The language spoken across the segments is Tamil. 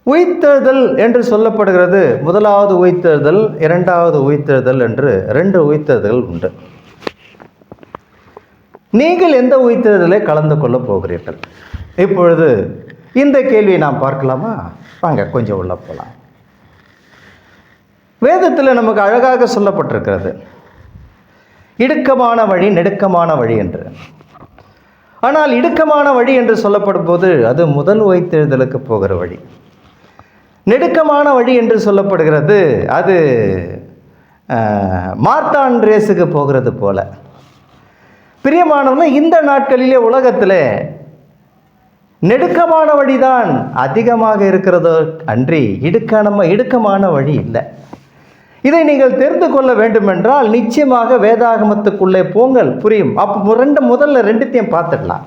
உயிர்த்தெழுதல் என்று சொல்லப்படுகிறது. முதலாவது உயிர்த்தெழுதல், இரண்டாவது உயிர்த்தெழுதல் என்று 2 உயிர்த்தெழுதல் உண்டு. நீங்கள் எந்த உயிர்த்தெழுதலை கலந்து கொள்ளப் போகிறீர்கள்? இப்பொழுது இந்த கேள்வியை நாம் பார்க்கலாமா? வாங்க கொஞ்சம் உள்ள போகலாம். வேதத்தில் நமக்கு அழகாக சொல்லப்பட்டிருக்கிறது, இடுக்கமான வழி நெடுக்கமான வழி என்று. ஆனால் இடுக்கமான வழி என்று சொல்லப்படும் போது அது முதல் உயிர்த்தெழுதலுக்கு போகிற வழி. நெடுக்கமான வழி என்று சொல்லப்படுகிறது, அது மார்த்தான் ரேஸுக்கு போகிறது போல. பிரியமானவர்கள், இந்த நாட்களிலே உலகத்தில் நெடுக்கமான வழிதான் அதிகமாக இருக்கிறதோ அன்றி இடுக்கமான வழி இல்லை. இதை நீங்கள் தெரிந்து கொள்ள வேண்டுமென்றால் நிச்சயமாக வேதாகமத்துக்குள்ளே போங்கள், புரியும். அப்போ முதல்ல ரெண்டுத்தையும் பார்த்துடலாம்.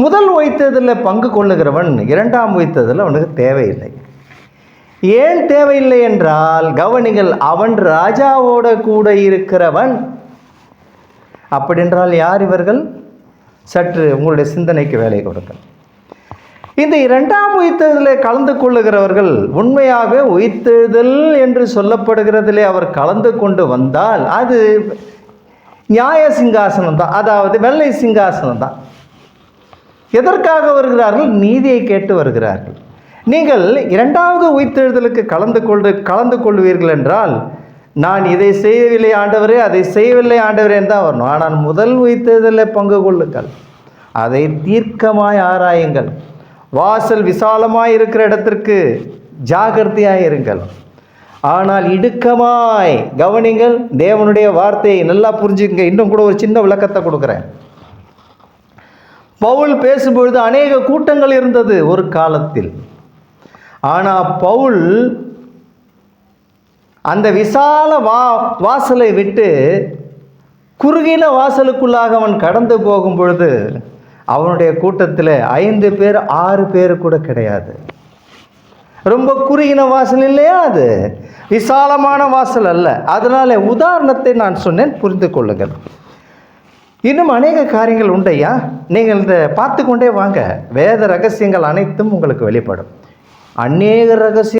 முதல் உயிர்த்தெழுதலில் பங்கு கொள்ளுகிறவன் இரண்டாம் உயிர்த்தெழுதலில் அவனுக்கு தேவையில்லை. ஏன் தேவையில்லை என்றால், கவனிகள், அவன் ராஜாவோட கூட இருக்கிறவன். அப்படி என்றால் யார் இவர்கள்? சற்று உங்களுடைய சிந்தனைக்கு வேலை கொடுங்கள். இந்த இரண்டாம் உயிர்த்தெழுதலில் கலந்து கொள்ளுகிறவர்கள் உண்மையாக உயிர்த்தெழுதல் என்று சொல்லப்படுகிறதிலே அவர் கலந்து கொண்டு வந்தால் அது நியாய சிங்காசனம் தான், அதாவது வெள்ளை சிங்காசனம் தான். எதற்காக வருகிறார்கள்? நீதியை கேட்டு வருகிறார்கள். நீங்கள் இரண்டாவது உயிர்த்தெழுதலுக்கு கலந்து கொள்வீர்கள் என்றால், நான் இதை செய்யவில்லை ஆண்டவரே, அதை செய்யவில்லை ஆண்டவரே என்று தான் வரணும். ஆனால் முதல் உயிர்த்தெழுதலில் பங்கு கொள்ளுங்கள், அதை தீர்க்கமாய் ஆராயுங்கள். வாசல் விசாலமாய் இருக்கிற இடத்திற்கு ஜாகிரதையாய் இருங்கள். ஆனால் இடுக்கமாய் கவனிங்கள். தேவனுடைய வார்த்தையை நல்லா புரிஞ்சுங்க. இன்னும் கூட ஒரு சின்ன விளக்கத்தை கொடுக்குறேன். பவுல் பேசும்பொழுது அநேக கூட்டங்கள் இருந்தது ஒரு காலத்தில். ஆனால் பவுல் அந்த விசால வாசலை விட்டு குறுகின வாசலுக்குள்ளாக அவன் கடந்து போகும் பொழுது அவனுடைய கூட்டத்தில் 5 பேர் 6 பேர் கூட கிடையாது. ரொம்ப குறுகின வாசல் இல்லையா? அது விசாலமான வாசல் அல்ல. அதனால உதாரணத்தை நான் சொன்னேன், புரிந்து கொள்ளுங்கள். இன்னும் அநேக காரியங்கள் உண்டையா, நீங்கள் இந்த பார்த்து கொண்டே வாங்க. வேத ரகசியங்கள் அனைத்தும் உங்களுக்கு வெளிப்படும். அநேக ரகசியம்